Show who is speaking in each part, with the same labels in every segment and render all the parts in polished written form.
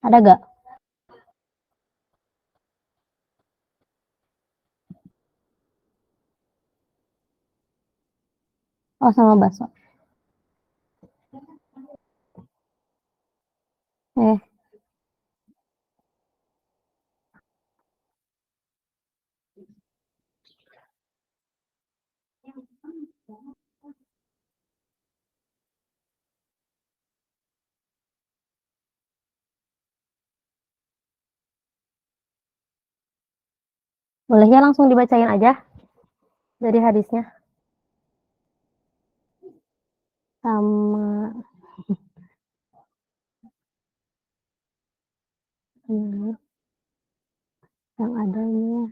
Speaker 1: Ada gak? Oh, sama bakso. Boleh ya langsung dibacain aja dari hadisnya. Sama yang adanya.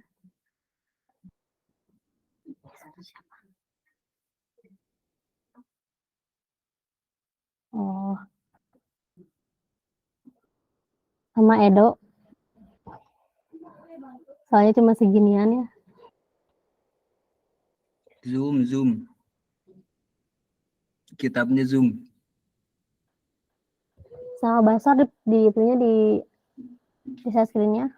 Speaker 1: Oh, sama Edo. Soalnya cuma seginian ya.
Speaker 2: Zoom. Kitabnya Zoom.
Speaker 1: Sama Basar punya di share screen-nya.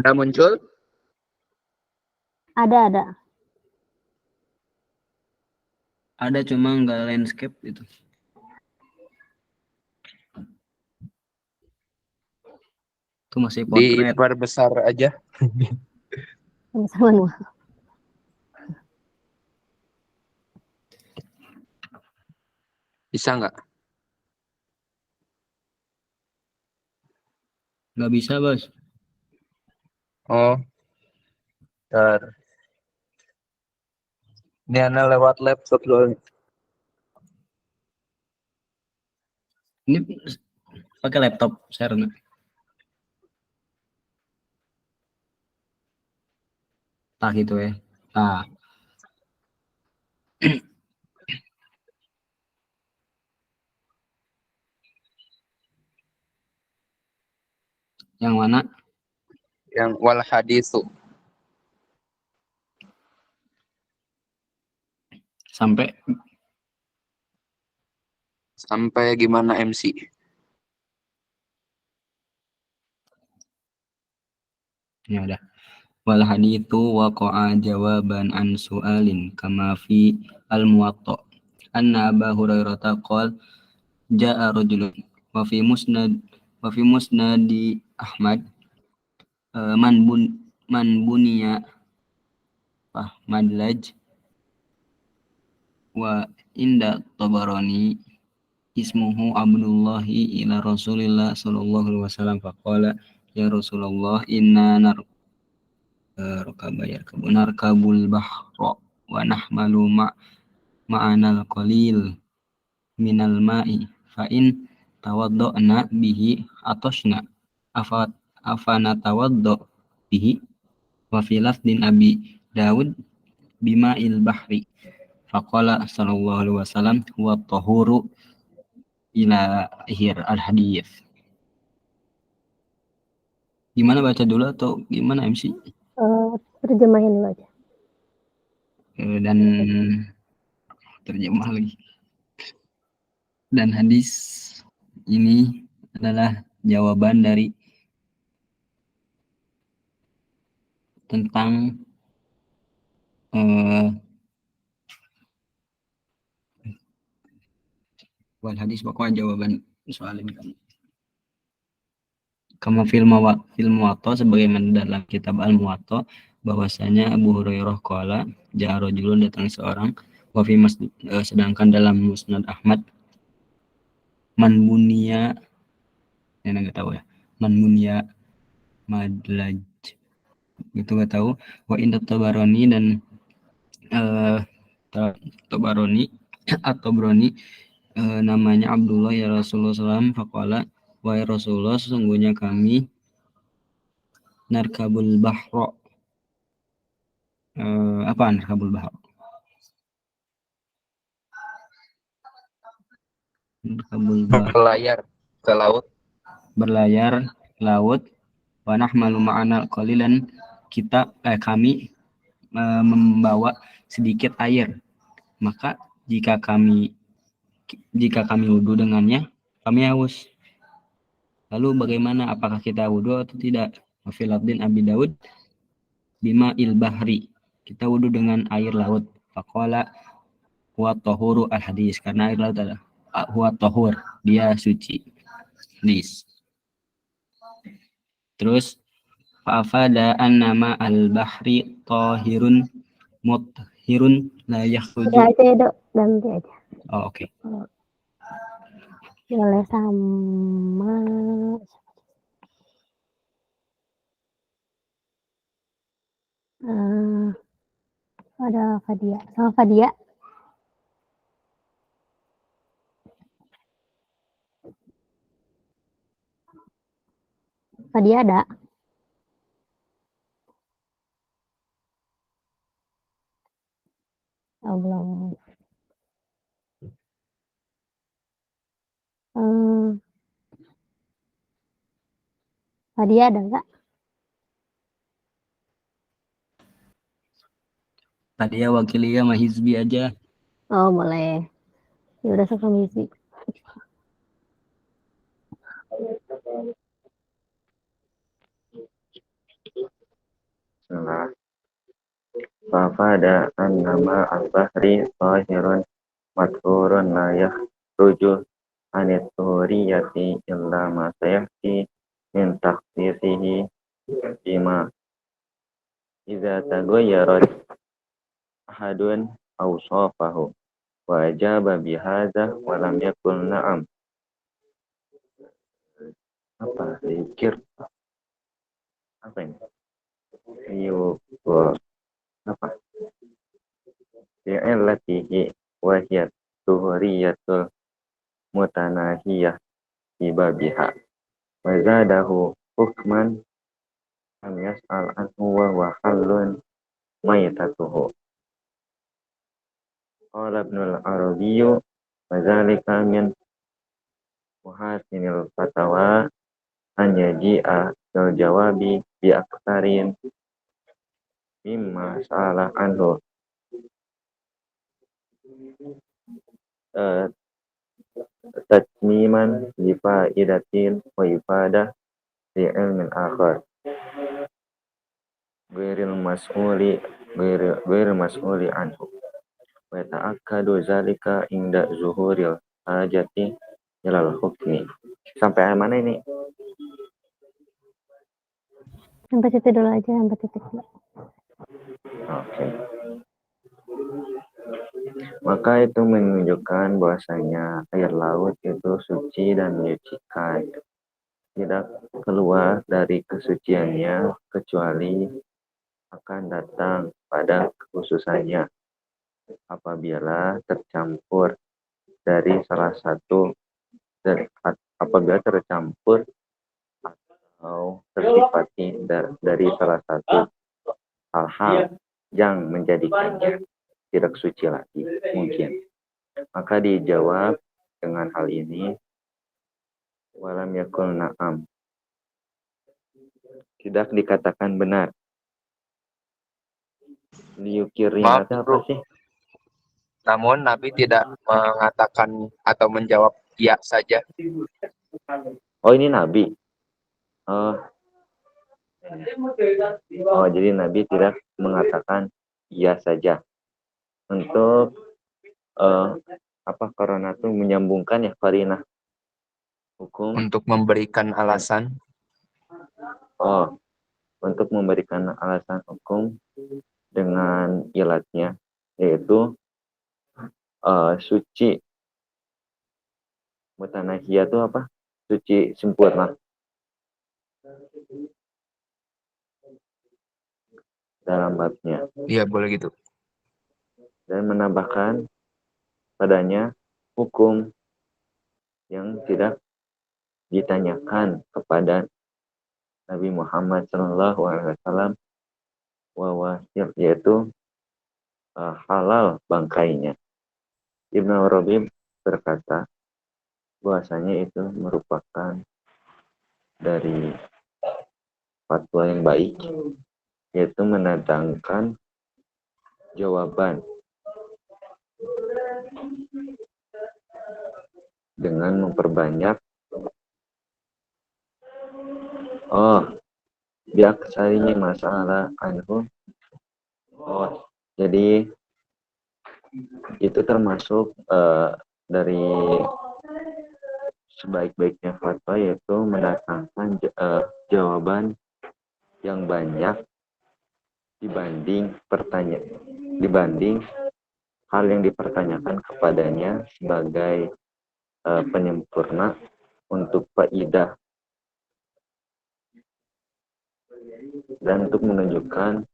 Speaker 3: Udah muncul?
Speaker 1: Ada.
Speaker 2: Ada cuma nggak landscape itu. Itu masih potret.
Speaker 3: Diperbesar aja.
Speaker 1: Sama manual.
Speaker 3: Bisa nggak?
Speaker 2: Nggak bisa, Bos.
Speaker 3: Oh. Ini Ana lewat laptop loh.
Speaker 2: Ini pakai laptop share. Tah gitu ya. Tah. Yang mana?
Speaker 3: Yang wal hadisu. Sampai gimana MC?
Speaker 2: Ya udah. Wal haditsu waqa'a jawaban an su'alin kama fi al-muwatta. Anna Aba Hurairah qala ja'a rajulun wa fi musnadi Ahmad man buniya madlaj wa inda Tabarani ismuhu Abdullahi ila Rasulillah sallallahu alaihi wasallam faqala ya Rasulullah inna narkabul bahra wa nahmalu ma'anal qalil minal ma'i fa in tawadda'na bihi atashna afana tawadda' bihi wa fi lafdin Abi Dawud bima'il bahri faqala sallallahu alaihi wasallam huwa tahuru ila akhir al-hadis. Gimana, baca dulu atau gimana MC?
Speaker 1: Terjemahin dulu aja.
Speaker 2: Dan terjemah lagi. Dan hadis ini adalah jawaban dari tentang wal hadis, pokoknya jawaban soal ini kan. Kama fil Muwatta, sebagaimana dalam kitab Al-Muwatta, bahwasanya Abu Hurairah qala ja'a rajulun, datang seorang, wa fi sedangkan dalam Musnad Ahmad man bunia, saya enggak tahu ya, man bunia madlaj itu enggak tahu, wa inda Tabarani dan Tabarani atau Broni namanya Abdullah ya Rasulullah SAW faqala wa ya Rasulullah, sesungguhnya kami narkabul bahra. Apa narkabul bahra?
Speaker 3: Berlayar ke laut.
Speaker 2: Berlayar laut. Wa nahmalu ma'ana qalilan, kami membawa sedikit air. Maka jika kami jika kami wudhu dengannya, kami haus. Lalu bagaimana? Apakah kita wudhu atau tidak? Wafil Abdin Abi Daud bima il bahri. Kita wudhu dengan air laut. Faqala huwa tahuru al hadis. Karena air laut adalah huwa tahur. Dia suci. Hadis. Terus fa'afada annama al bahri tahirun muthirun la yakhruju.
Speaker 1: Ya aja ya Dok, ganti aja.
Speaker 2: Oh, oke.
Speaker 1: Boleh sama ada Fadia. Sama Fadia. Fadia ada. Oh, belum. Fadia ada nggak?
Speaker 2: Tadi ya wakili ya mahizbi aja.
Speaker 1: Oh, boleh. Ya udah suka misi.
Speaker 4: Salah. Fafada annama al-bahri tahirun madhurun la yakhruju anit tuhuriyati illa ma sayahti min takhsisihi bima idza tagayyarat ahadun awsafahu wa ajaba bihadza wa lam yakul na'am. Apa zikir? Apa ini? Ayo apa? Bi'illatihi wa hiya tuhuriyatul mutanahiyah bibabiha wa zadahu hukman am yas'al anhu wa huwa halun maytatuhu. Qala Ibnul Arabiyyu wa zalika min muhasinil fatawa an yaji'a bil jawabi bi aktarin mimma sa'ala anhu tatmiman li fa'idatin wa ifadah li ilmin akhar ghairil mas'uli anhu wa ta'akkadu zalika inda zuhuril hajati ilal hukmi. Sampai mana ini?
Speaker 1: Sampai titik dulu aja, sampai titik dulu.
Speaker 4: Oke. Maka itu menunjukkan bahwasanya air laut itu suci dan menyucikan. Tidak keluar dari kesuciannya kecuali akan datang pada kekhususannya apabila tercampur dari salah satu apabila tercampur atau tersifati dari salah satu hal-hal yang menjadikannya tidak suci lagi mungkin. Maka dijawab dengan hal ini walam yakul na'am, tidak dikatakan benar. Liukirnya apa sih?
Speaker 3: Namun Nabi tidak mengatakan atau menjawab ya saja.
Speaker 4: Oh, ini Nabi. Jadi Nabi tidak mengatakan ya saja. Untuk karena itu menyambungkan ya karinah hukum.
Speaker 3: Untuk memberikan alasan.
Speaker 4: Untuk memberikan alasan hukum dengan ilatnya, yaitu suci. Mutanahiyah itu apa? Suci sempurna. Dalam babnya.
Speaker 3: Iya, boleh gitu.
Speaker 4: Dan menambahkan padanya hukum yang tidak ditanyakan kepada Nabi Muhammad SAW yaitu halal bangkainya. Ibnu Arabi berkata bahwasanya itu merupakan dari fatwa yang baik, yaitu mendatangkan jawaban dengan memperbanyak biaksarinya masalah anhu. Jadi itu termasuk dari sebaik-baiknya fatwa, yaitu mendatangkan jawaban yang banyak dibanding hal yang dipertanyakan kepadanya sebagai penyempurna untuk faidah dan untuk menunjukkan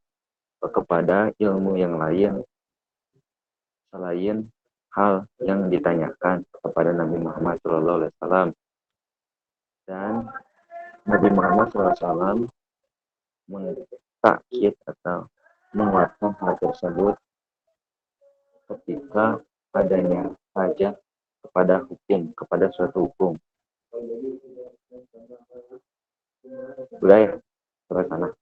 Speaker 4: kepada ilmu yang lain selain hal yang ditanyakan kepada Nabi Muhammad SAW. Dan Nabi Muhammad SAW mentakkid atau menguatkan hal tersebut ketika adanya hajat kepada suatu hukum. Udah ya, terus sana.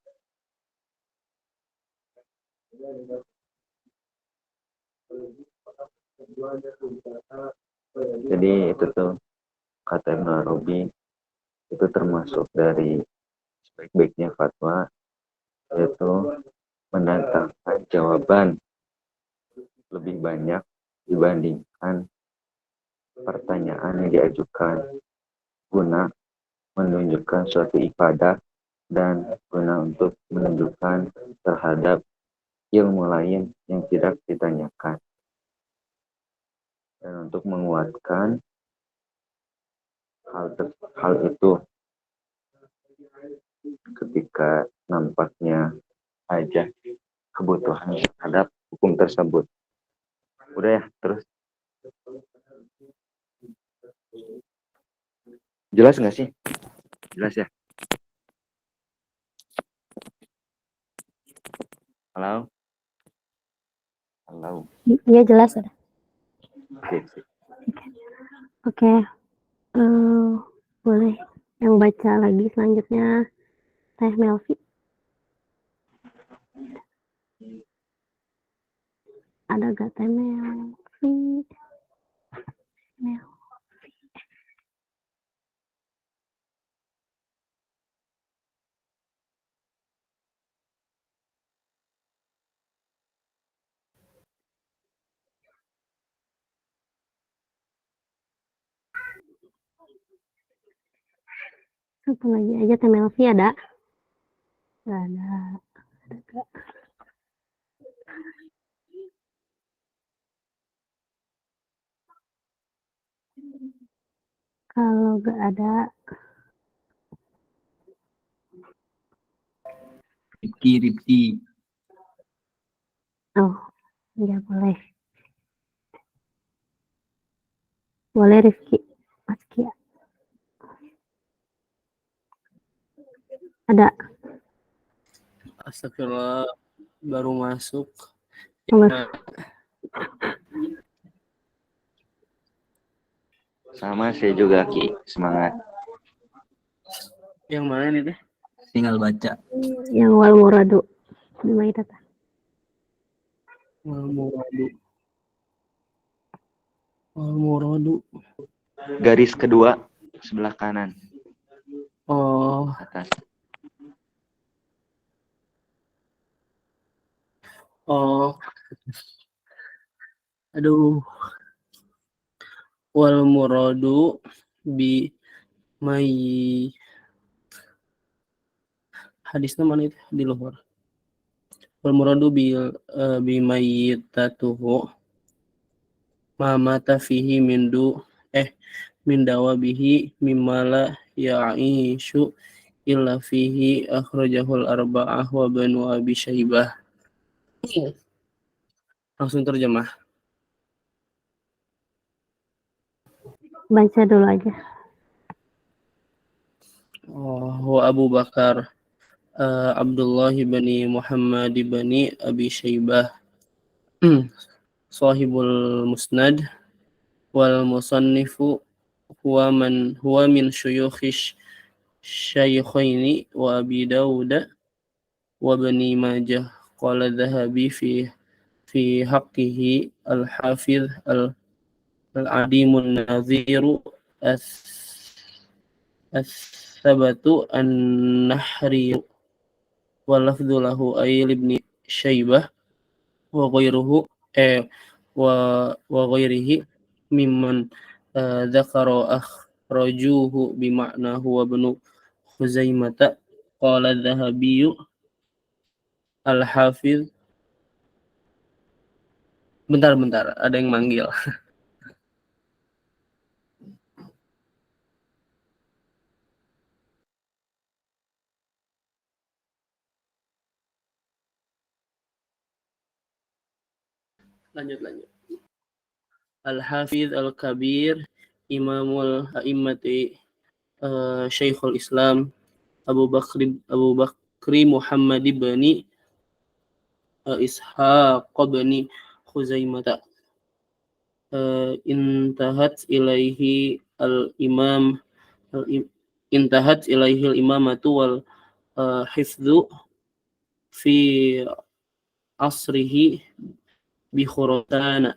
Speaker 4: Jadi itu tuh kata Ibnu Arabi, itu termasuk dari sebaik-baiknya fatwa, yaitu mendatangkan jawaban lebih banyak dibandingkan pertanyaan yang diajukan, guna menunjukkan suatu ibadah dan guna untuk menunjukkan terhadap ilmu lain yang tidak ditanyakan, dan untuk menguatkan hal itu ketika nampaknya aja kebutuhan terhadap hukum tersebut. Udah ya, terus jelas nggak sih? Jelas ya? Halo?
Speaker 1: Iya jelas ada.
Speaker 4: Oke.
Speaker 1: Boleh yang baca lagi selanjutnya Teh Melvi. Ada gak Teh Melvi? Satu lagi aja Teh Melvi ada? Gak ada. Kalau gak ada,
Speaker 2: Rifki.
Speaker 1: oh ya boleh. Boleh Rifki. Mas Kia. Ada.
Speaker 5: Astagfirullah, baru masuk.
Speaker 4: Sama saya juga Ki, semangat.
Speaker 5: Yang mana nih Teh?
Speaker 2: Tinggal baca.
Speaker 1: Yang wal muradu. Gimana Tata?
Speaker 5: Wal muradu.
Speaker 4: Garis kedua sebelah kanan.
Speaker 5: Oh,
Speaker 4: Atas.
Speaker 5: Aduh. Wal muradu bi mai hadisnya mana itu di luar. Wal muradu bi mayyitatuhu ma mata fihi min dawabihi mimma la ya'ishu illa fihi akhrajahul arba'ah wa banu abi syaibah. Langsung terjemah.
Speaker 1: Baca dulu aja.
Speaker 5: Wa Abu Bakar Abdullah bin Muhammad bin Abi Syaibah sahibul musnad wal musannifu huwa min syuyukhish syaykhaini wa Abi Dawud wa Bani Majah qala Dhahabi fi haqqihi al-hafiz al-adimun nadhiru as-sabatu an-nahri wa lafdhu lahu ay ibni Syaibah wa ghairuhu wa ghairihi mimman dzakara akhrajuhu bima'nahu wa ibnu Khuzaimah qala adz-Dzahabi al-Hafiz. Bentar, ada yang manggil. Lanjut. Al-Hafiz Al-Kabir Imamul A'immati Syekhul Islam Abu Bakri Muhammad ibn Ishaq ibn Khuzaimah intahat ilaihi al-imamatu wal hifdzu fi asrihi bi Khurasan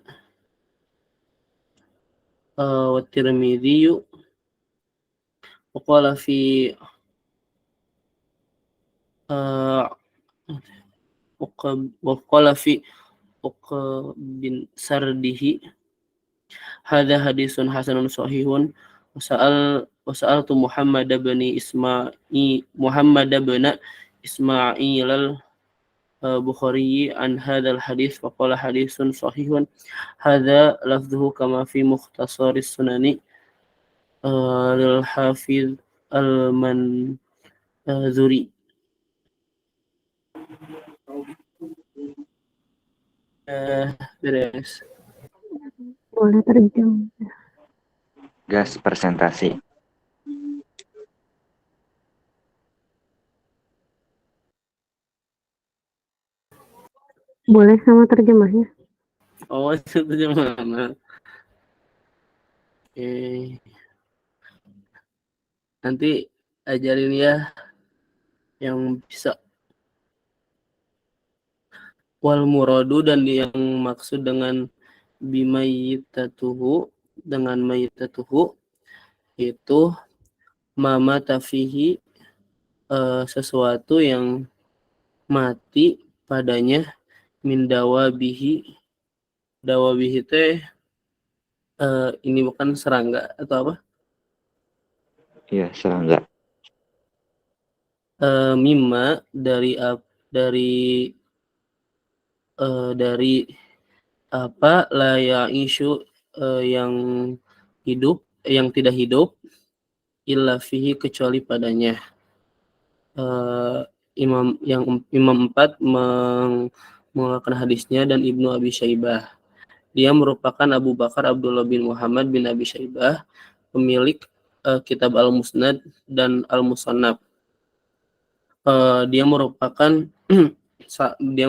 Speaker 5: wa Tirmidzi wa qala fi bin sardihi hadza hadisun hasanun sahihun wa sa'altu Muhammad bin Ismail al-Bukhari an hadzal hadis wa qala hadisun sahihun hadza lafdhuhu kama fi mukhtasaris sunani lil hafiz al-Manzuri. Beres.
Speaker 1: Boleh terjemah.
Speaker 4: Gas presentasi.
Speaker 1: Boleh sama terjemahnya.
Speaker 5: Oh, itu terjemahan. Nanti ajarin ya yang bisa. Wal muradu, dan yang maksud dengan bimayitatuhu, dengan mayitatuhu itu mama tafihi sesuatu yang mati padanya min dawabihi teh ini bukan serangga atau apa?
Speaker 4: Iya, serangga.
Speaker 5: Mimma dari apa la ya'ishu yang hidup, yang tidak hidup illa fihi kecuali padanya. Imam 4 mengeluarkan hadisnya dan Ibnu Abi Syaibah. Dia merupakan Abu Bakar Abdullah bin Muhammad bin Abi Syaibah, pemilik kitab Al-Musnad dan Al-Musannaf. Dia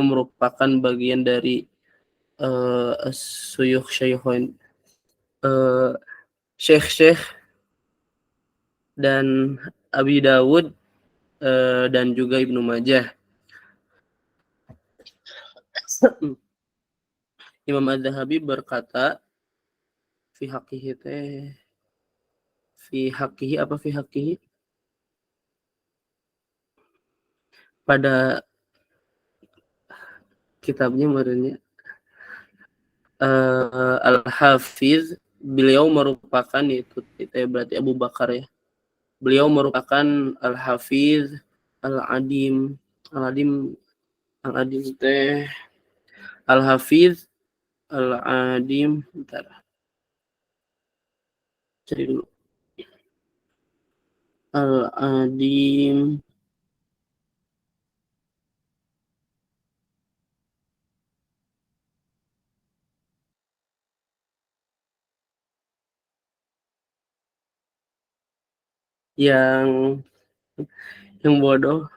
Speaker 5: merupakan bagian dari syuyukh-syuyukh syekh dan Abi Dawud dan juga Ibnu Majah. Imam Az-Zahabi berkata fi haqqihi pada kitabnya merenya Al-Hafiz, beliau merupakan itu berarti Abu Bakar ya. Beliau merupakan Al-Hafiz Al-Adim teh Al-Hafiz Al-Adim, bentar. Cari dulu. Al-Adim yang bodoh.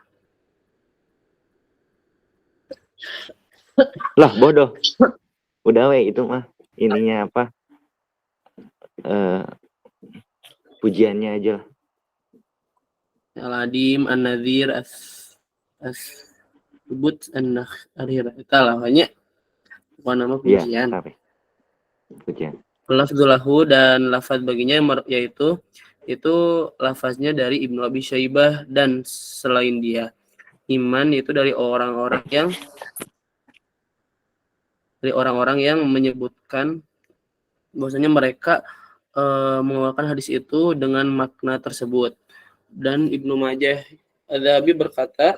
Speaker 4: Lah, bodoh. Udah itu mah. Ininya apa? Pujiannya aja.
Speaker 5: Al-Adim, An-Nadhir, As-Subut, An-Nakhir. Itu lah banyak. Bukan nama pujian.
Speaker 4: Iya, pujian.
Speaker 5: Lafzulahu dan lafaz baginya yaitu itu lafaznya dari Ibnu Abi Syaibah dan selain dia. Iman itu dari orang-orang yang menyebutkan bahwasanya mereka mengeluarkan hadis itu dengan makna tersebut. Dan Ibnu Majah Adzabi berkata,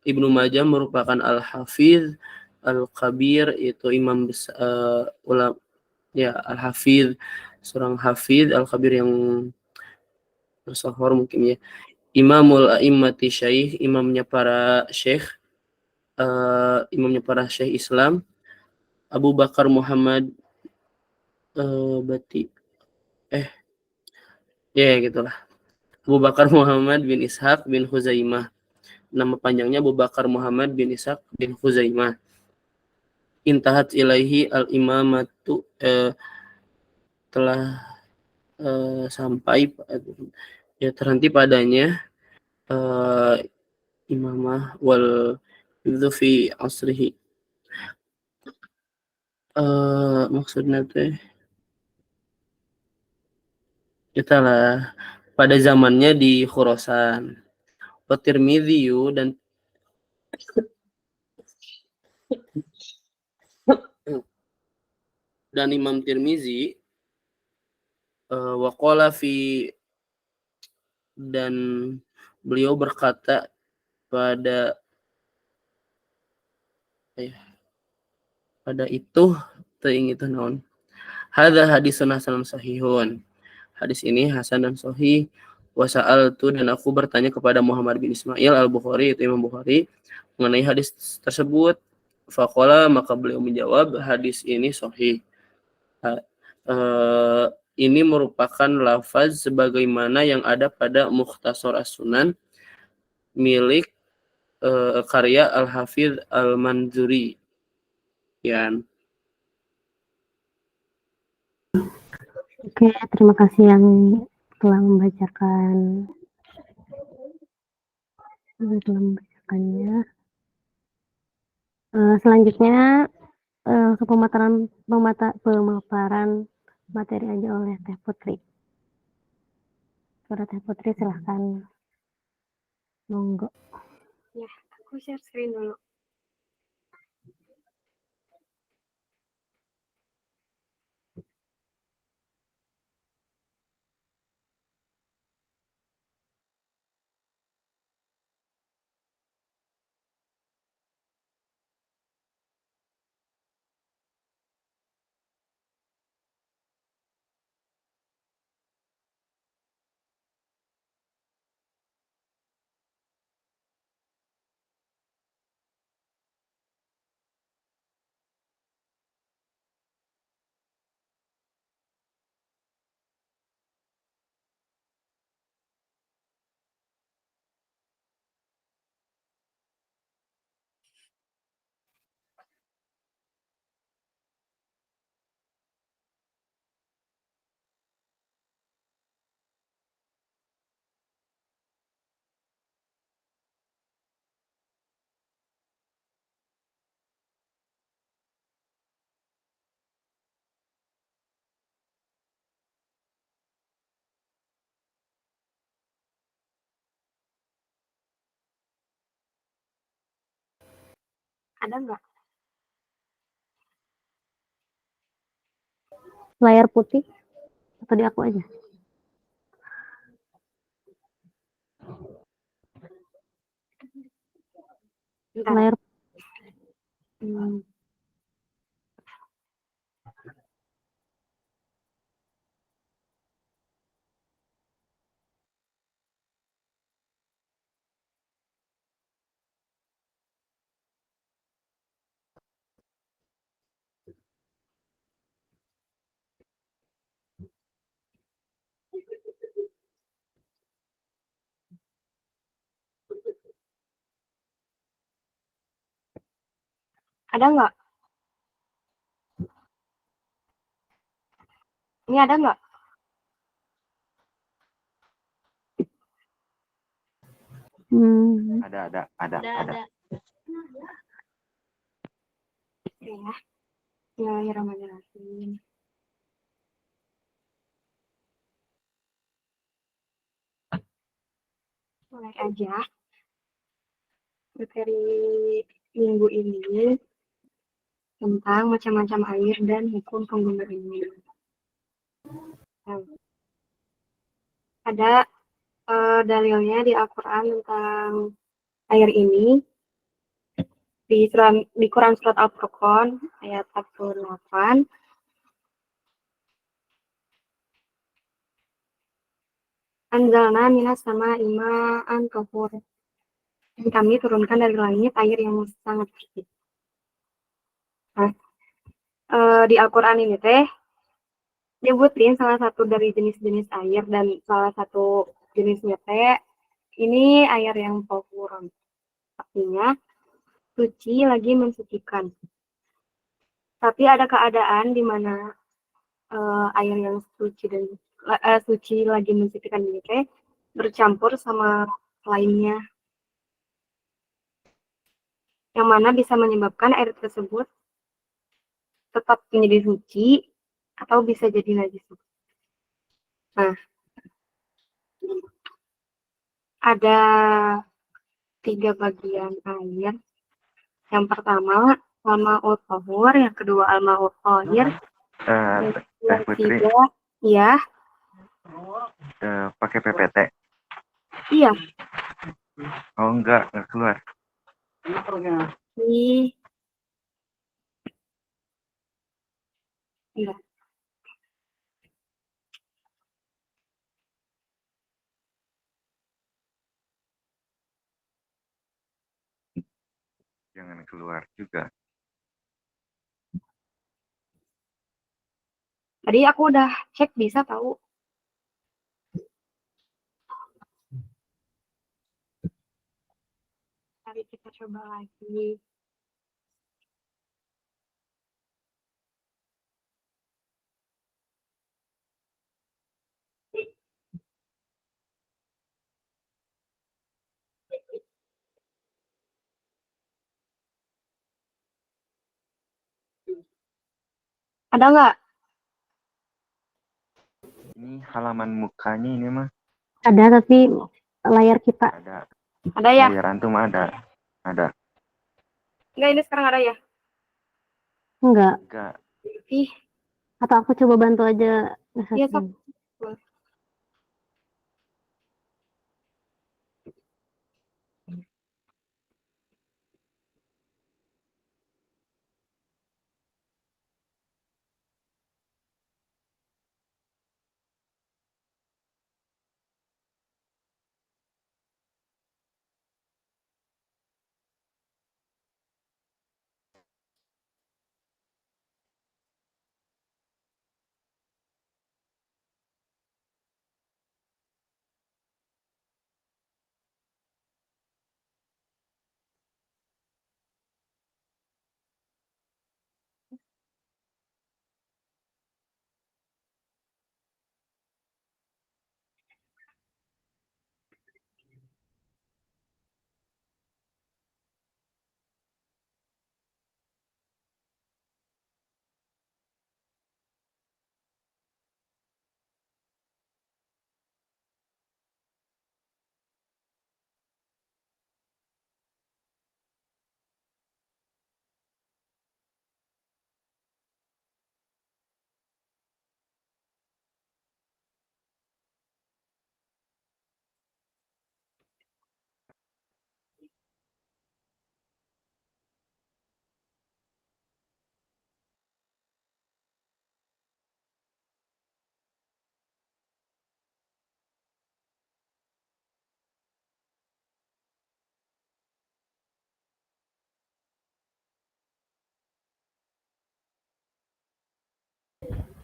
Speaker 5: Ibnu Majah merupakan al-Hafiz al-Kabir, itu imam besar, ulama ya, al-Hafiz, seorang Hafiz al-Kabir yang bersohor mungkin ya. Imamul a'immati syaikh, imamnya para syekh Islam, Abu Bakar Muhammad ya gitulah. Abu Bakar Muhammad bin Ishaq bin Huzaimah. Nama panjangnya Abu Bakar Muhammad bin Ishaq bin Huzaimah. Intahat ilaihi al-imamatu, telah sampai ya terhenti padanya imamah wal hifdzu fi asrihi. Maksudnya teh itulah pada zamannya di Khurasan. Wa Tirmidzi dan Imam Tirmizi waqala fi, dan beliau berkata pada itu teuing itu naon, hadza hadisun hasanun sahihun, hadis ini hasan dan sahih. Wa sa'altu, dan aku bertanya kepada Muhammad bin Ismail al-Bukhari, itu Imam Bukhari, mengenai hadis tersebut. Faqala, maka beliau menjawab, hadis ini sahih. Ini merupakan lafaz sebagaimana yang ada pada Mukhtasar As-Sunan milik karya Al-Hafidz Al-Manzuri. Ya.
Speaker 1: Oke, terima kasih yang telah membacakannya. Selanjutnya ke pemaparan materi aja oleh Teh Putri. Suara Teh Putri silahkan. Monggo.
Speaker 6: Ya, aku share screen dulu. Ada nggak?
Speaker 1: Layar putih atau di aku aja?
Speaker 6: Bentar.
Speaker 1: Layar.
Speaker 6: Ada nggak? Ini ada nggak?
Speaker 4: Ada.
Speaker 6: Ya. Bismillahirrahmanirrahim. Mulai aja. Materi minggu ini tentang macam-macam air dan hukum penggunaannya. Nah, ada dalilnya di Al-Quran tentang air ini di Quran surat Al-Furqan ayat 48. Anzalna minas sama ima'an tahur. Dan kami turunkan dari langit air yang sangat bersih. Nah, di Al-Quran ini teh nyebutin salah satu dari jenis-jenis air dan salah satu jenisnya teh ini air yang tahur. Artinya suci lagi mensucikan. Tapi ada keadaan di mana air yang suci dan suci lagi mensucikan ini teh bercampur sama lainnya, yang mana bisa menyebabkan air tersebut tetap menjadi suci atau bisa jadi najis. Nah, ada 3 bagian air. Yang pertama al-ma'ut tahur, yang kedua al-ma'ut thahir, yang
Speaker 4: Putri,
Speaker 6: ketiga ya
Speaker 4: pakai PPT.
Speaker 6: iya
Speaker 4: Oh enggak keluar.
Speaker 6: di enggak.
Speaker 4: Jangan keluar juga.
Speaker 6: Tadi aku udah cek bisa tahu. Mari kita coba lagi. Ada nggak?
Speaker 4: Ini halaman mukanya ini mah
Speaker 1: Ada tapi layar kita
Speaker 4: ada.
Speaker 6: Ada ya?
Speaker 4: Layar antum ada. Ada.
Speaker 6: Enggak, ini sekarang ada ya?
Speaker 1: enggak.
Speaker 4: Enggak.
Speaker 6: Ih,
Speaker 1: Atau aku coba bantu aja.
Speaker 6: iya sok.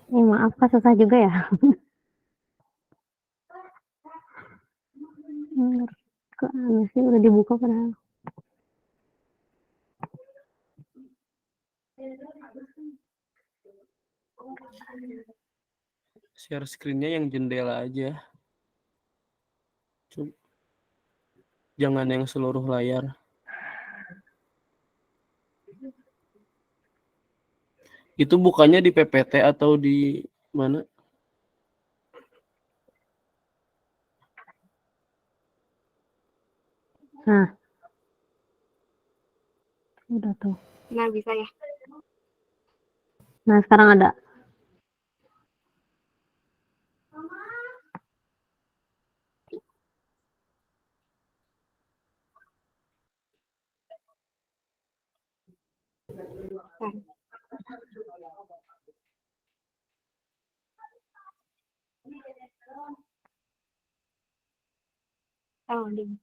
Speaker 1: Maaf Kak, susah juga ya. Kok aneh sih, udah dibuka padahal.
Speaker 5: Share screen-nya yang jendela aja. Jangan yang seluruh layar. Itu bukannya di PPT atau di mana?
Speaker 1: Nah, udah tuh.
Speaker 6: Nah, bisa ya.
Speaker 1: Nah, sekarang ada.
Speaker 6: Nah, loading.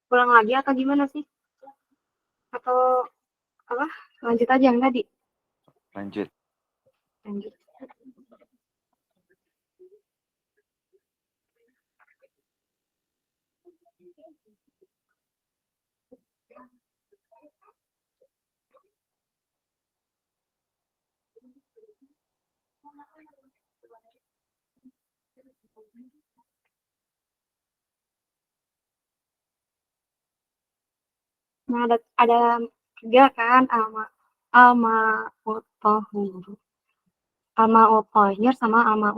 Speaker 6: Pulang lagi atau gimana sih? Atau apa? Lanjut aja yang tadi.
Speaker 4: Lanjut.
Speaker 6: Lanjut. Nah, ada tiga kan alma utohur, alma utohir sama alma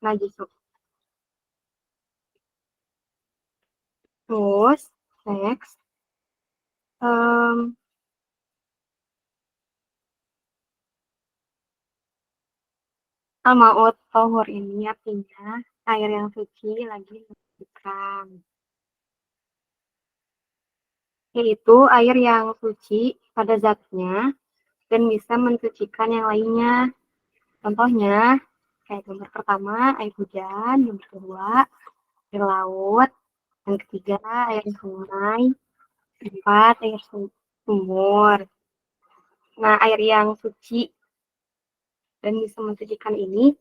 Speaker 6: najisu. Terus next alma utohur ini artinya air yang suci lagi mensucikan, yaitu air yang suci pada zatnya dan bisa mensucikan yang lainnya. Contohnya kayak gambar pertama air hujan, gambar kedua air laut, yang ketiga air sungai, empat air sumur. Nah, air yang suci dan bisa mensucikan ini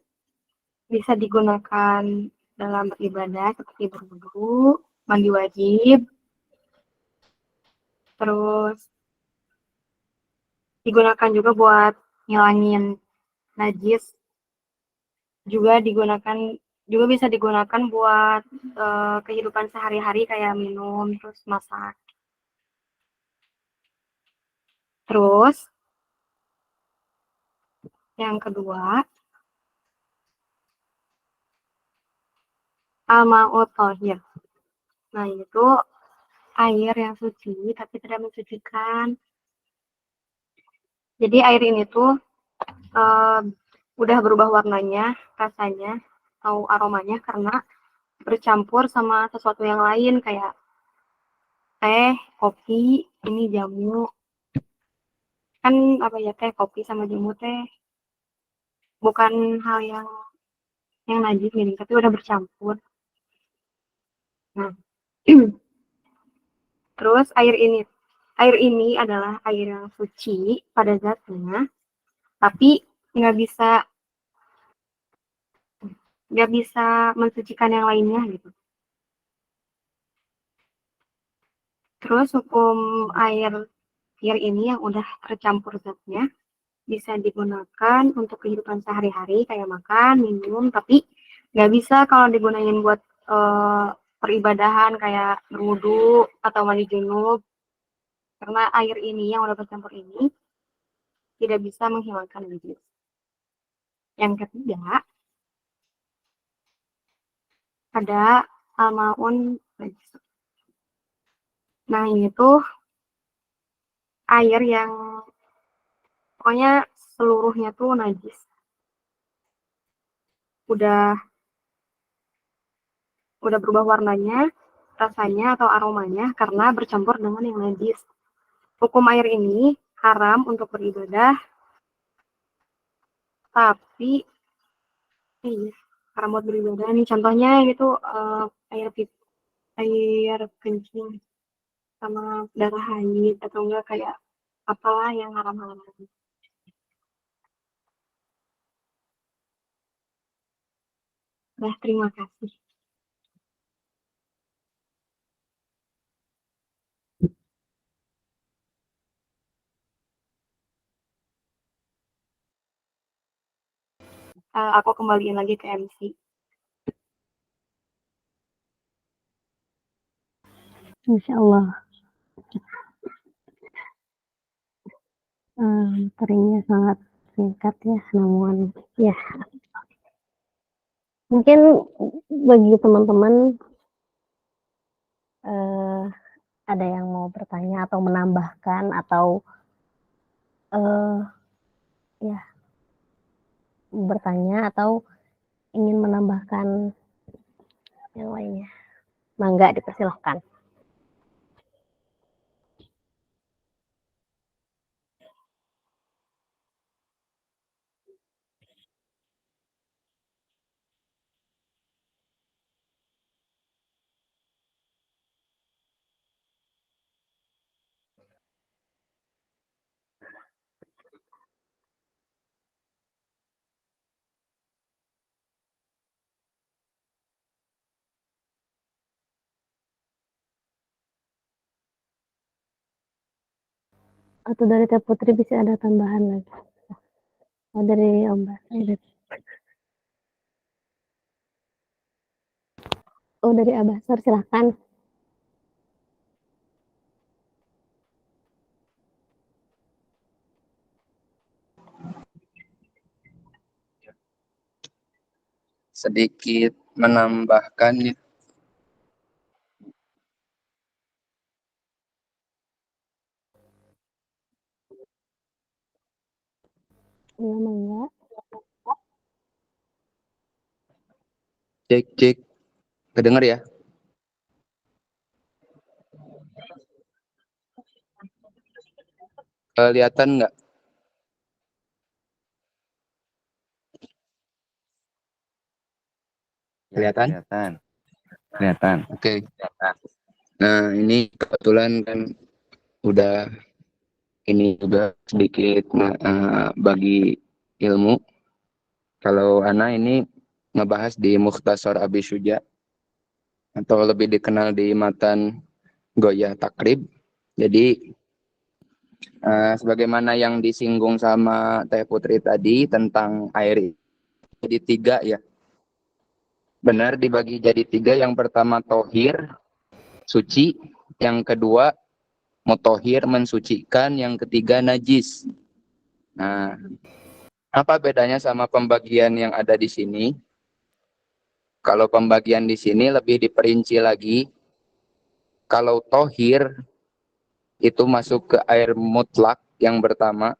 Speaker 6: bisa digunakan dalam beribadah seperti berwudu, mandi wajib, terus digunakan juga buat ngilangin najis, juga bisa digunakan buat kehidupan sehari-hari kayak minum, terus masak. Terus yang kedua, al-ma'ut thahir. Nah, itu air yang suci tapi tidak mensucikan. Jadi air ini tuh udah berubah warnanya, rasanya, atau aromanya karena bercampur sama sesuatu yang lain kayak teh, kopi, ini jamu. Kan apa ya, teh, kopi sama jamu teh bukan hal yang najis nih, tapi udah bercampur. Nah, terus air ini adalah air yang suci pada zatnya, tapi nggak bisa mensucikan yang lainnya gitu. Terus hukum air ini yang udah tercampur zatnya bisa digunakan untuk kehidupan sehari-hari kayak makan, minum, tapi nggak bisa kalau digunain buat peribadahan kayak berwudu atau mandi junub, karena air ini yang udah bercampur ini tidak bisa menghilangkan najis. Yang ketiga, ada al-ma'un najis. Nah, ini tuh air yang pokoknya seluruhnya tuh najis. Udah berubah warnanya, rasanya atau aromanya karena bercampur dengan yang najis. Hukum air ini haram untuk beribadah, tapi haram buat beribadah. Nih contohnya gitu air kencing sama darah haid atau enggak kayak apalah yang haram-haram. Terima kasih. Aku kembaliin lagi ke MC.
Speaker 1: Insya Allah. Materinya sangat singkat ya, namun ya mungkin bagi teman-teman ada yang mau bertanya atau menambahkan atau ya bertanya atau ingin menambahkan yang lainnya, mangga dipersilahkan. Atau dari Teh Putri bisa ada tambahan lagi? Oh, dari Om Basar. Oh, dari Abasar, silahkan.
Speaker 3: Sedikit menambahkan
Speaker 1: Iya, mangga.
Speaker 3: cek kedengar ya. Kelihatan nggak? Kelihatan?
Speaker 4: Kelihatan.
Speaker 3: Oke. Nah, ini kebetulan kan udah ini juga sedikit bagi ilmu. Kalau Ana ini ngebahas di Mukhtasar Abi Syuja atau lebih dikenal di matan Goyah Takrib. Jadi sebagaimana yang disinggung sama Teh Putri tadi tentang air jadi 3 ya. Benar dibagi jadi 3. Yang pertama tohir, suci. Yang kedua mutohir, mensucikan. Yang ketiga najis. Nah, apa bedanya sama pembagian yang ada di sini? Kalau pembagian di sini lebih diperinci lagi. Kalau tohir itu masuk ke air mutlak yang pertama.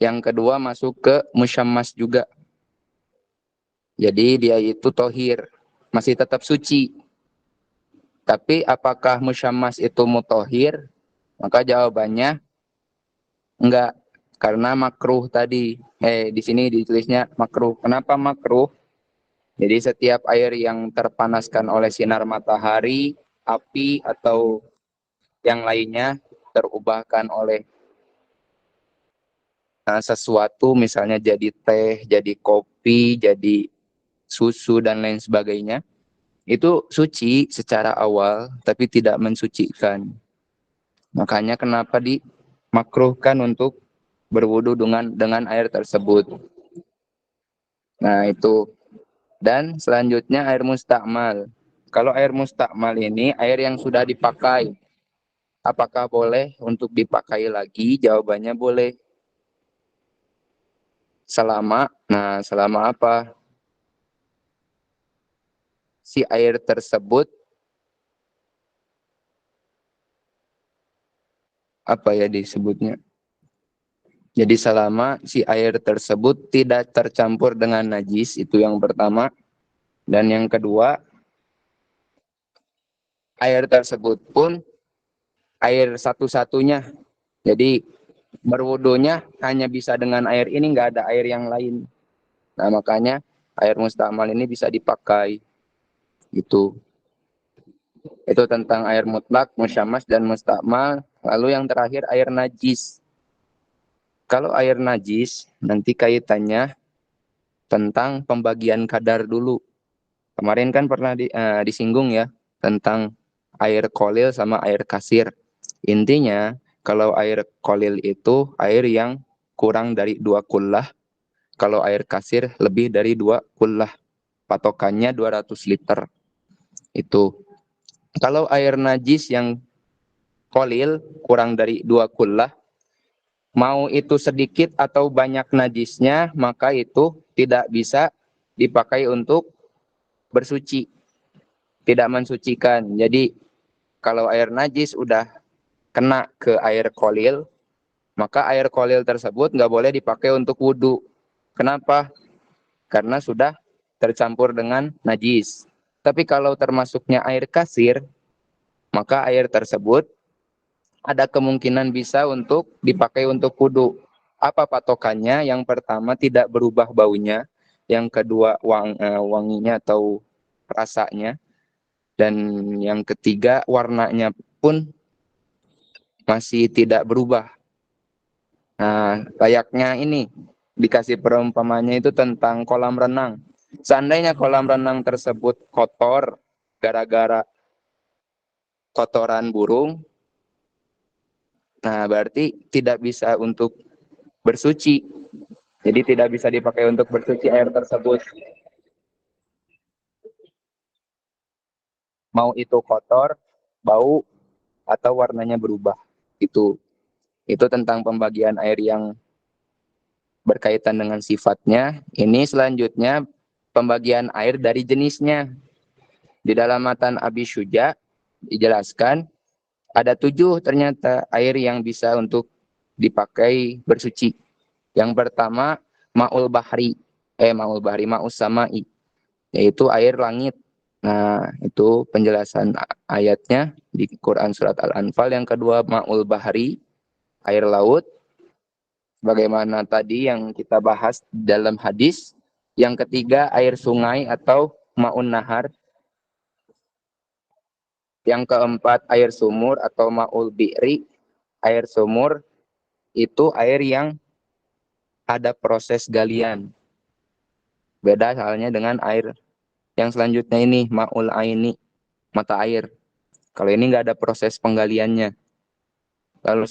Speaker 3: Yang kedua masuk ke musyammas juga. Jadi dia itu tohir, masih tetap suci. Tapi apakah musyammas itu mutohir? Maka jawabannya enggak, karena makruh tadi. Di sini ditulisnya makruh. Kenapa makruh? Jadi setiap air yang terpanaskan oleh sinar matahari, api, atau yang lainnya terubahkan oleh sesuatu, misalnya jadi teh, jadi kopi, jadi susu, dan lain sebagainya, itu suci secara awal, tapi tidak mensucikan. Makanya kenapa dimakruhkan untuk berwudu dengan air tersebut. Nah, itu. Dan selanjutnya air mustakmal. Kalau air mustakmal ini air yang sudah dipakai. Apakah boleh untuk dipakai lagi? Jawabannya boleh. Selama apa? Si air tersebut apa ya disebutnya? Jadi selama si air tersebut tidak tercampur dengan najis, itu yang pertama. Dan yang kedua, air tersebut pun air satu-satunya. Jadi berwudunya hanya bisa dengan air ini, nggak ada air yang lain. Nah, makanya air mustakmal ini bisa dipakai. Itu tentang air mutlak, musyammas, dan mustakmal. Lalu yang terakhir air najis. Kalau air najis, nanti kaitannya tentang pembagian kadar dulu. Kemarin kan pernah disinggung ya tentang air kolil sama air kasir. Intinya kalau air kolil itu air yang kurang dari 2 kullah, kalau air kasir lebih dari 2 kullah. Patokannya 200 liter. Itu. Kalau air najis yang kolil kurang dari 2 kullah, mau itu sedikit atau banyak najisnya, maka itu tidak bisa dipakai untuk bersuci. Tidak mensucikan. Jadi kalau air najis udah kena ke air kolil, maka air kolil tersebut nggak boleh dipakai untuk wudhu. Kenapa? Karena sudah tercampur dengan najis. Tapi kalau termasuknya air kasir, maka air tersebut ada kemungkinan bisa untuk dipakai untuk wudhu. Apa patokannya? Yang pertama tidak berubah baunya, yang kedua wanginya atau rasanya, dan yang ketiga warnanya pun masih tidak berubah. Nah, layaknya ini dikasih perumpamannya itu tentang kolam renang. Seandainya kolam renang tersebut kotor gara-gara kotoran burung, nah berarti tidak bisa untuk bersuci. Jadi tidak bisa dipakai untuk bersuci air tersebut. Mau itu kotor, bau, atau warnanya berubah. Itu tentang pembagian air yang berkaitan dengan sifatnya. Ini selanjutnya pembagian air dari jenisnya. Di dalam matan Abi Syuja dijelaskan ada 7 ternyata air yang bisa untuk dipakai bersuci. Yang pertama ma'us samai, yaitu air langit. Nah, itu penjelasan ayatnya di Quran surat Al-Anfal. Yang kedua ma'ul bahri, air laut. Bagaimana tadi yang kita bahas dalam hadis. Yang ketiga air sungai atau ma'un nahar. Yang keempat air sumur atau ma'ul bi'ri. Air sumur itu air yang ada proses galian. Beda halnya dengan air yang selanjutnya ini ma'ul aini, mata air. Kalau ini nggak ada proses penggaliannya. Lalu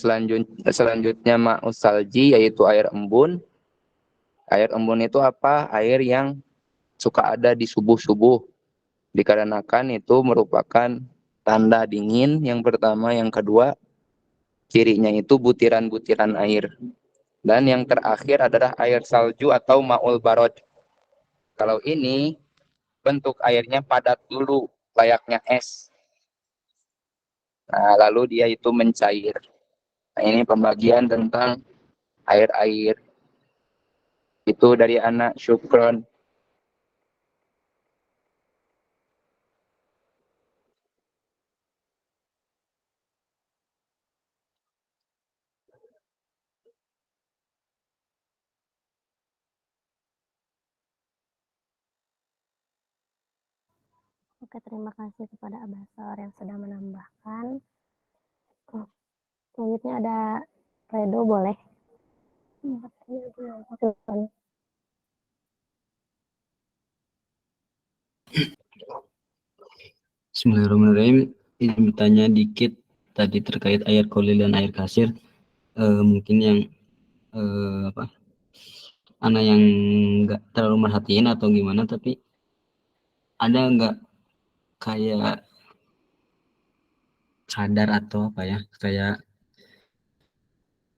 Speaker 3: selanjutnya ma'us salji, yaitu air embun. Air embun itu apa? Air yang suka ada di subuh-subuh. Dikarenakan itu merupakan tanda dingin yang pertama. Yang kedua, cirinya itu butiran-butiran air. Dan yang terakhir adalah air salju atau ma'ul barod. Kalau ini bentuk airnya padat dulu, layaknya es. Nah, lalu dia itu mencair. Nah, ini pembagian tentang air-air. Itu dari anak Syukron.
Speaker 1: Oke, terima kasih kepada Abasor yang sudah menambahkan. Oh, selanjutnya ada Redo, boleh?
Speaker 2: Bismillahirrahmanirrahim. Ini bertanya dikit tadi terkait air kolil dan air kasir. Mungkin yang Ana yang nggak terlalu merhatiin atau gimana, tapi ada nggak kayak sadar atau apa ya, kayak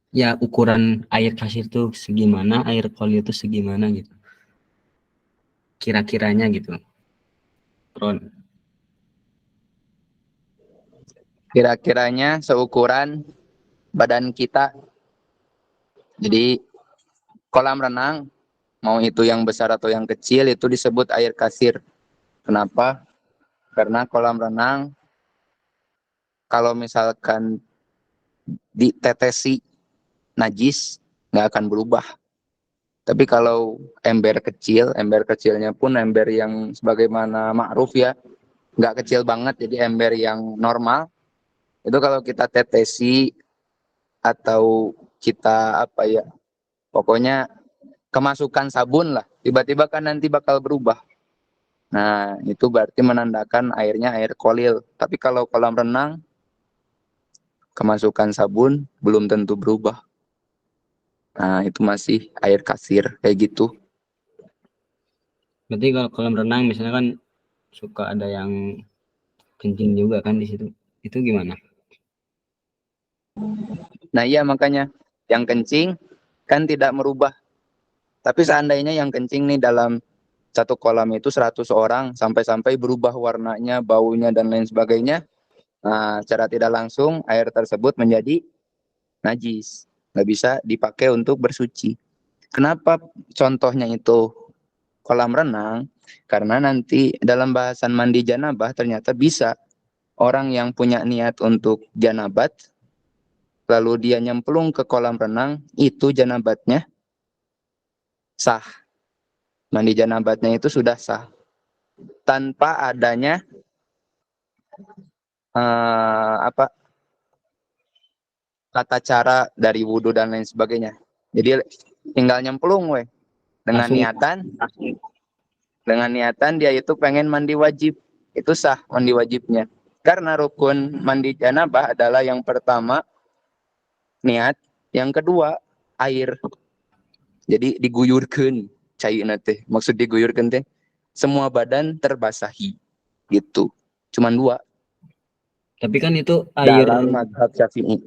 Speaker 2: ya ukuran air kasir tuh segimana, air kolil itu segimana gitu, kira-kiranya gitu, Ron?
Speaker 3: Kira-kiranya seukuran badan kita. Jadi kolam renang, mau itu yang besar atau yang kecil, itu disebut air kasir. Kenapa? Karena kolam renang kalau misalkan ditetesi najis nggak akan berubah. Tapi kalau ember kecilnya pun ember yang sebagaimana ma'ruf ya, nggak kecil banget, jadi ember yang normal, itu kalau kita tetesi atau kita pokoknya kemasukan sabun lah, tiba-tiba kan nanti bakal berubah. Nah, itu berarti menandakan airnya air kolil. Tapi kalau kolam renang, kemasukan sabun belum tentu berubah. Nah, itu masih air kasir, kayak gitu.
Speaker 2: Berarti kalau kolam renang misalnya kan suka ada yang kencing juga kan di situ. Itu gimana?
Speaker 3: Nah, iya makanya yang kencing kan tidak merubah. Tapi seandainya yang kencing nih dalam satu kolam itu 100 orang sampai-sampai berubah warnanya, baunya dan lain sebagainya. Nah, secara tidak langsung air tersebut menjadi najis. Nggak bisa dipakai untuk bersuci. Kenapa contohnya itu kolam renang? Karena nanti dalam bahasan mandi janabah ternyata bisa orang yang punya niat untuk janabat lalu dia nyemplung ke kolam renang, itu janabatnya sah. Mandi janabatnya itu sudah sah. Tanpa adanya apa tata cara dari wudhu dan lain sebagainya. Jadi tinggal nyemplung weh dengan niatan dia itu pengen mandi wajib. Itu sah mandi wajibnya. Karena rukun mandi janabah adalah yang pertama niat, yang kedua air. Jadi diguyurkan cairna teh. Maksud diguyurkan teh semua badan terbasahi gitu. Cuman dua.
Speaker 2: Tapi kan itu air
Speaker 3: dalam mazhab Syafi'i.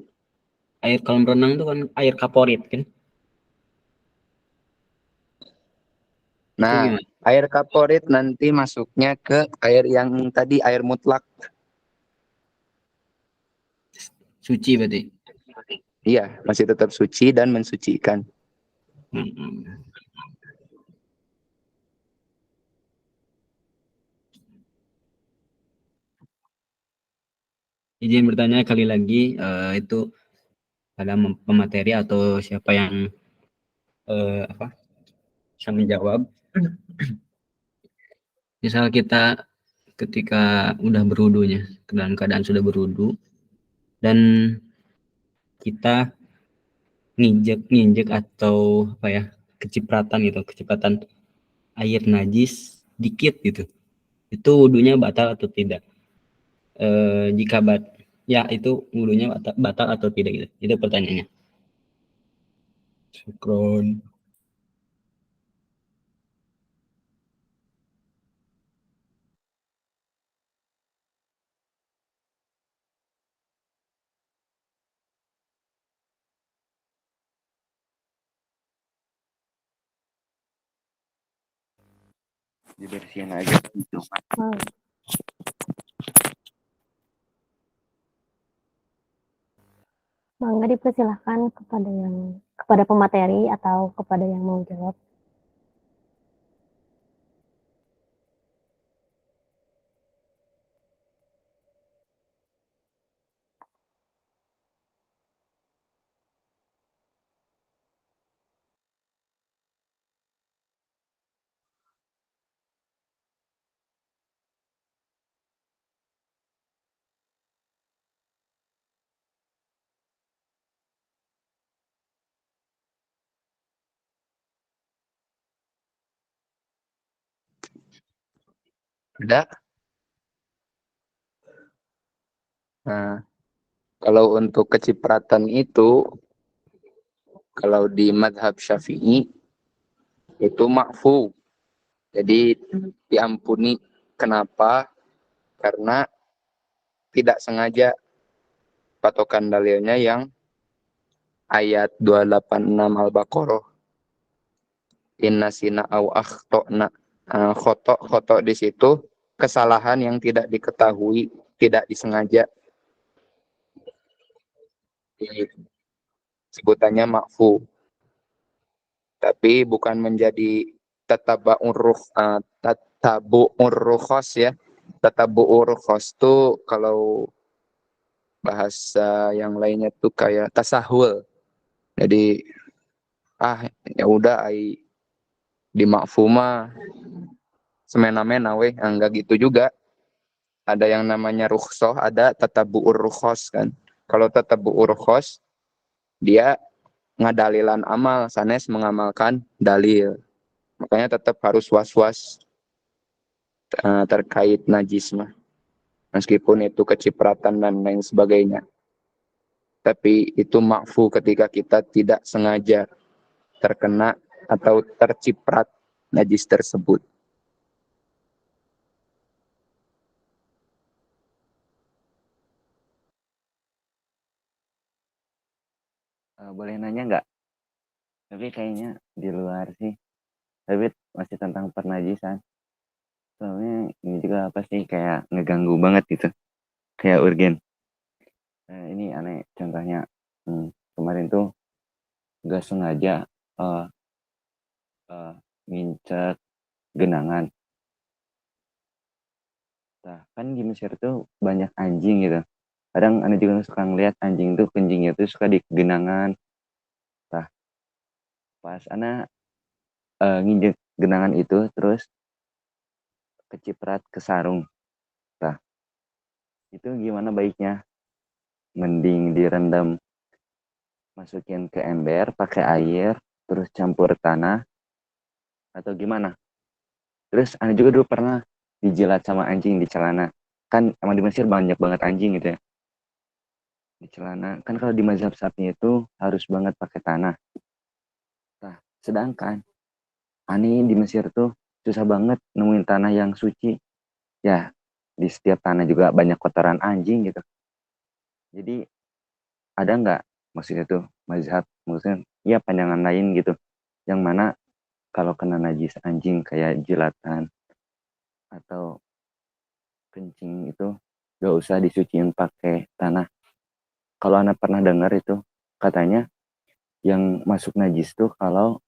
Speaker 2: Air kolam renang itu kan air kaporit kan?
Speaker 3: Nah, air kaporit nanti masuknya ke air yang tadi air mutlak.
Speaker 2: Suci berarti.
Speaker 3: Iya, masih tetap suci dan mensucikan.
Speaker 2: Izin bertanya kali lagi, itu ada pemateri atau siapa yang bisa menjawab. Misal kita ketika udah berwudunya, dalam keadaan sudah berwudu dan kita nginjek atau apa ya, kecipratan air najis dikit gitu, itu wudunya batal atau tidak? Jika ya itu wudunya batal atau tidak gitu, itu pertanyaannya. Syukron.
Speaker 3: Dibersihin aja gitu.
Speaker 1: Mangga dipersilahkan kepada pemateri atau kepada yang mau jawab.
Speaker 3: Ada. Nah, kalau untuk kecipratan itu, kalau di madhab Syafi'i itu ma'fu. Jadi diampuni. Kenapa? Karena tidak sengaja. Patokan dalilnya yang ayat 286 Al-Baqarah. Inna sina au akhto'na. Khotok di situ kesalahan yang tidak diketahui, tidak disengaja. Sebutannya ma'fu. Tapi bukan menjadi tatabu'ur rukhos ya. Tatabu'ur rukhos itu kalau bahasa yang lainnya tuh kayak tasahul. Jadi ya udah di ma'fuma semena-mena weh, enggak gitu juga. Ada yang namanya rukhsah, ada tatabu'ur rukhos kan. Kalau tatabu'ur rukhos dia ngadalilan amal sanes mengamalkan dalil. Makanya tetap harus was-was terkait najis mah. Meskipun itu kecipratan dan lain sebagainya. Tapi itu makfu ketika kita tidak sengaja terkena atau terciprat najis tersebut.
Speaker 4: Boleh nanya nggak? Tapi kayaknya di luar sih. Tapi masih tentang pernajisan. Soalnya ini juga apa sih kayak ngeganggu banget gitu. Kayak urgen. Ini aneh contohnya. Kemarin tuh nggak sengaja ngincer genangan. Nah, kan di Mesir tuh banyak anjing gitu. Kadang aneh juga suka ngeliat anjing tuh kencingnya tuh suka di genangan. Nah, pas anak nginjek genangan itu terus keciprat ke sarung. Nah, itu gimana baiknya? Mending direndam, masukin ke ember pakai air, terus campur tanah, atau gimana? Terus aneh juga dulu pernah dijilat sama anjing di celana. Kan emang di Mesir banyak banget anjing gitu ya. Di celana. Kan kalau di mazhab Syafi'i itu harus banget pakai tanah. Nah, sedangkan aneh di Mesir tuh susah banget nemuin tanah yang suci. Ya, di setiap tanah juga banyak kotoran anjing gitu. Jadi ada nggak maksudnya tuh mazhab, maksudnya ya pandangan lain gitu, yang mana kalau kena najis anjing kayak jilatan atau kencing itu gak usah disuciin pakai tanah. Kalau anak pernah dengar itu katanya yang masuk najis tuh kalau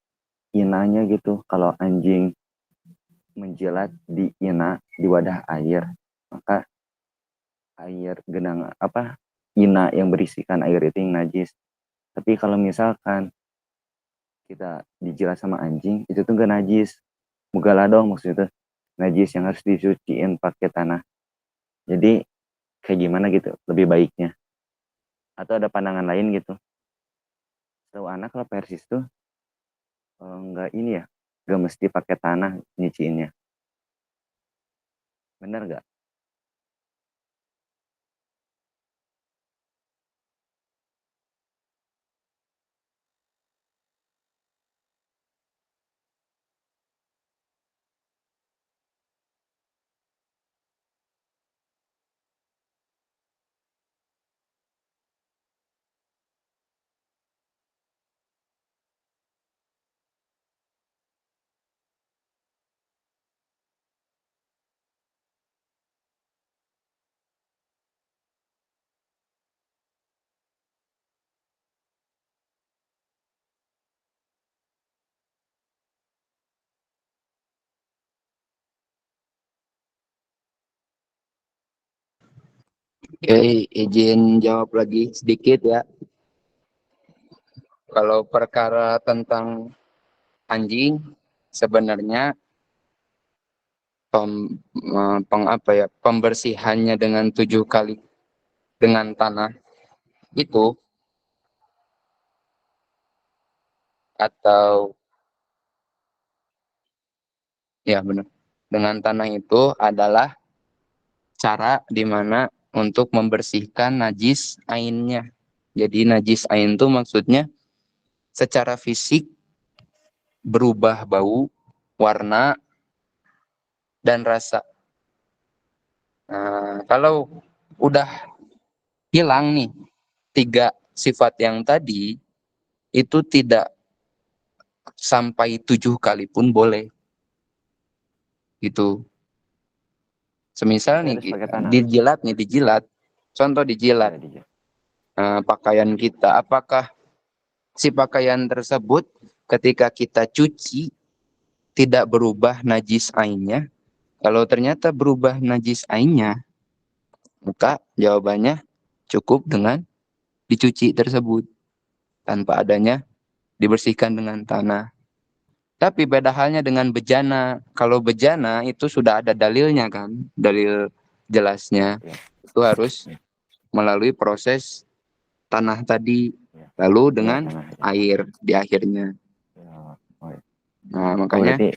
Speaker 4: inanya gitu, kalau anjing menjilat di ina di wadah air, maka air genang apa ina yang berisikan air itu yang najis. Tapi kalau misalkan kita dijilat sama anjing itu tuh gak najis, mugala dong maksudnya tuh najis yang harus disuciin pakai tanah. Jadi kayak gimana gitu lebih baiknya, atau ada pandangan lain gitu? Tahu anak kalau persis tuh nggak ini ya, gak mesti pakai tanah nyuciinnya, bener gak?
Speaker 3: Oke, izin jawab lagi sedikit ya. Kalau perkara tentang anjing, sebenarnya pembersihannya dengan 7 kali dengan tanah itu, atau ya benar, dengan tanah itu adalah cara dimana untuk membersihkan najis ainnya. Jadi najis ain itu maksudnya secara fisik berubah bau, warna, dan rasa. Nah, kalau udah hilang nih 3 sifat yang tadi, itu tidak sampai 7 kali pun boleh. Gitu. Semisal nih dijilat. Contoh dijilat.
Speaker 4: Ya,
Speaker 3: Pakaian kita, apakah si pakaian tersebut ketika kita cuci tidak berubah najis ainnya? Kalau ternyata berubah najis ainnya, maka jawabannya cukup dengan dicuci tersebut tanpa adanya dibersihkan dengan tanah. Tapi beda halnya dengan bejana. Kalau bejana itu sudah ada dalilnya kan, dalil jelasnya.
Speaker 4: ya.
Speaker 3: Itu harus melalui proses tanah tadi. lalu
Speaker 4: Iya,
Speaker 3: dengan
Speaker 4: tanah.
Speaker 3: air di akhirnya.
Speaker 4: Ya. Oh, iya.
Speaker 3: Nah,
Speaker 4: Oh,
Speaker 3: makanya
Speaker 4: berarti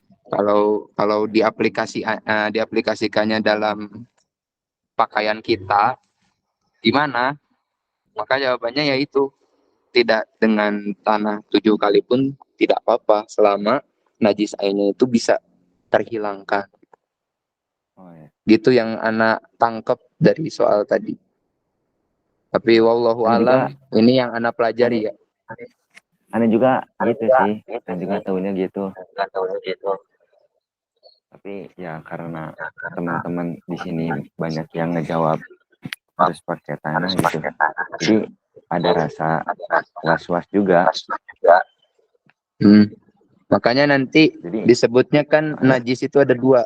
Speaker 3: kalau diaplikasikannya dalam pakaian kita gimana? Maka jawabannya yaitu tidak dengan tanah 7 kali pun tidak apa-apa selama najis airnya itu bisa terhilangkan.
Speaker 4: oh ya.
Speaker 3: Gitu yang anak tangkap dari soal tadi. Tapi wallahu
Speaker 4: Ana juga
Speaker 3: alam ini yang anak pelajari ya.
Speaker 4: ana juga gitu sih. Ana juga tahunya gitu. Tapi ya karena teman-teman di sini banyak yang ngejawab harus pakai tanah gitu. Jadi ada rasa was-was juga.
Speaker 3: Hmm. Makanya nanti
Speaker 4: Jadi
Speaker 3: disebutnya kan najis itu ada dua.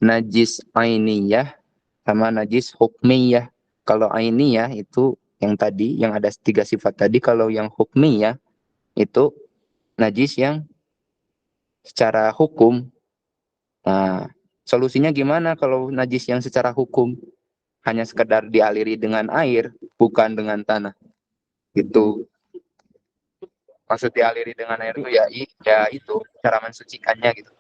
Speaker 3: Najis ainiyah sama najis hukmiyah. Kalau ainiyah itu yang tadi, yang ada 3 sifat tadi. Kalau yang hukmiyah itu najis yang secara hukum. Nah, solusinya gimana kalau najis yang secara hukum? Hanya sekedar dialiri dengan air, bukan dengan tanah. Gitu. Maksud dialiri dengan air itu ya itu cara mensucikannya gitu.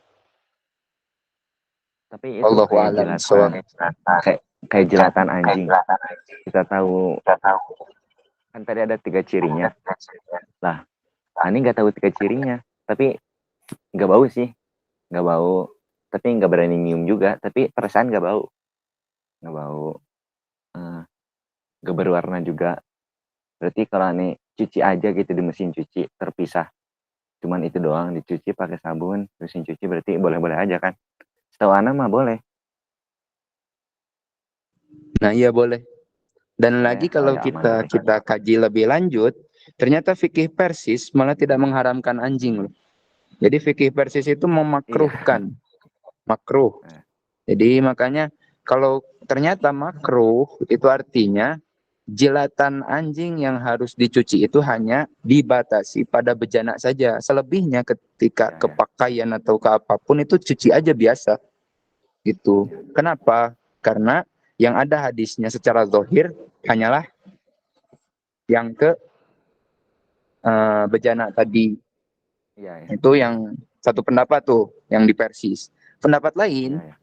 Speaker 4: tapi itu
Speaker 3: Allahu
Speaker 4: kayak
Speaker 3: a'lam
Speaker 4: jelatan,
Speaker 3: bishawab.
Speaker 4: kayak jelatan anjing. Kita tahu kan tadi ada 3 cirinya. Lah, Ani nggak tahu 3 cirinya, tapi nggak bau sih, nggak bau. Tapi nggak berani nyium juga, tapi perasaan nggak bau, eh, nggak berwarna juga. Berarti kalau Ani cuci aja gitu di mesin cuci terpisah, cuman itu doang dicuci pakai sabun, mesin cuci berarti boleh-boleh aja kan? Setahu Ana mah boleh.
Speaker 3: Nah, iya boleh. Dan
Speaker 4: Oh
Speaker 3: lagi
Speaker 4: ya, oh
Speaker 3: kalau
Speaker 4: ya aman
Speaker 3: kita
Speaker 4: berarti.
Speaker 3: kita kaji lebih lanjut, ternyata fikih Persis malah tidak mengharamkan anjing loh. Jadi fikih Persis itu
Speaker 4: Iya.
Speaker 3: memakruhkan, makruh.
Speaker 4: Eh,
Speaker 3: Jadi makanya kalau ternyata makruh itu artinya jilatan anjing yang harus dicuci itu hanya dibatasi pada bejana saja. Selebihnya ketika
Speaker 4: Ya,
Speaker 3: ke
Speaker 4: ya,
Speaker 3: pakaian atau ke apapun itu cuci aja biasa gitu.
Speaker 4: ya.
Speaker 3: Kenapa? Karena yang ada hadisnya secara zahir hanyalah yang ke bejana tadi.
Speaker 4: Iya, ya.
Speaker 3: Itu yang satu pendapat tuh yang di Persis. Pendapat
Speaker 4: Iya,
Speaker 3: lain
Speaker 4: ya.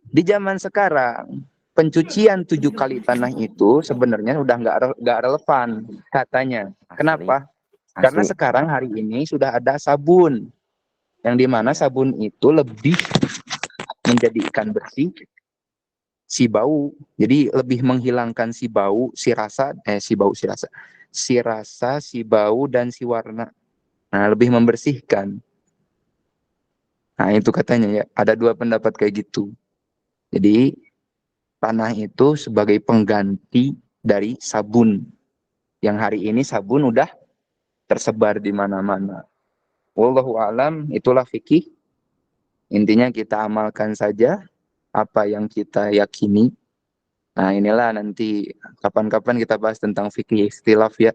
Speaker 3: di zaman sekarang pencucian 7 kali tanah itu sebenarnya udah nggak relevan katanya.
Speaker 4: Asli,
Speaker 3: Kenapa? Karena
Speaker 4: asli.
Speaker 3: sekarang hari ini sudah ada sabun yang dimana
Speaker 4: Iya,
Speaker 3: sabun itu lebih menjadikan bersih si bau. Jadi lebih menghilangkan si bau, si rasa, si bau dan si warna. Nah, lebih membersihkan. Nah, itu katanya ya. Ada 2 pendapat kayak gitu. Jadi tanah itu sebagai pengganti dari sabun. Yang hari ini sabun udah tersebar di mana-mana. Wallahu alam, itulah fikih. Intinya kita amalkan saja apa yang kita yakini. Nah, inilah nanti kapan-kapan kita bahas tentang fikih ikhtilaf ya.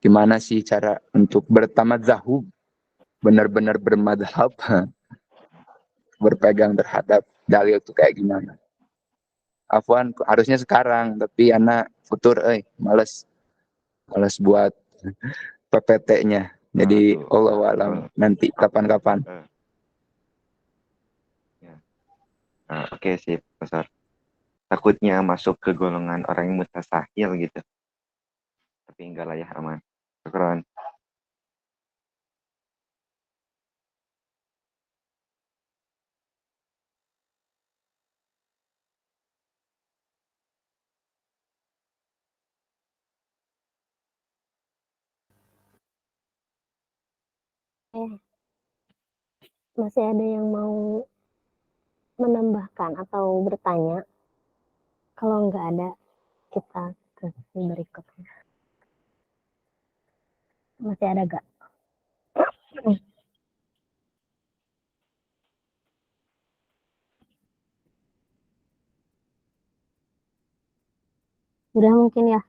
Speaker 3: Gimana sih cara untuk bertamadzahub, benar-benar bermadhab, berpegang terhadap dalil itu kayak gimana. Afwan, harusnya sekarang, tapi anak futur, males. Males buat PPT-nya. Jadi,
Speaker 4: aduh,
Speaker 3: Allah alam,
Speaker 4: betul.
Speaker 3: nanti kapan-kapan.
Speaker 4: Ya. Nah, oke sih, Profesor. Takutnya masuk ke golongan orang yang mutasahil gitu. Tapi enggak lah ya, aman. Syukron.
Speaker 1: Masih ada yang mau menambahkan atau bertanya? Kalau nggak ada, kita ke berikutnya. Masih ada nggak? Udah mungkin ya.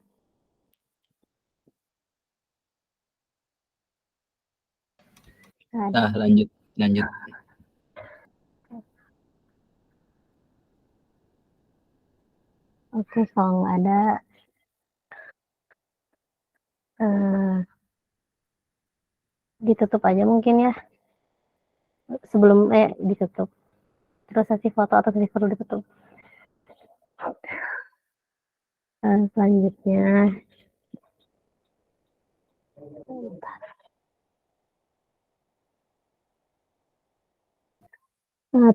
Speaker 2: Nah, lanjut.
Speaker 1: Oke, kalau nggak ada, ditutup aja mungkin ya. Sebelum ditutup. Terus sesi foto atau sesi perlu ditutup. Selanjutnya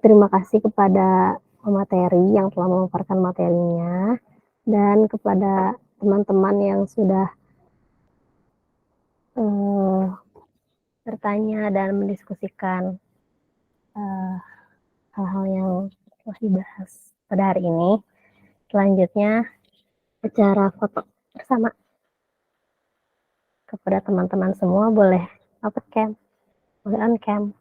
Speaker 1: terima kasih kepada pemateri yang telah memaparkan materinya dan kepada teman-teman yang sudah bertanya dan mendiskusikan hal-hal yang telah dibahas pada hari ini. Selanjutnya acara foto bersama. Kepada teman-teman semua boleh open cam, boleh on cam.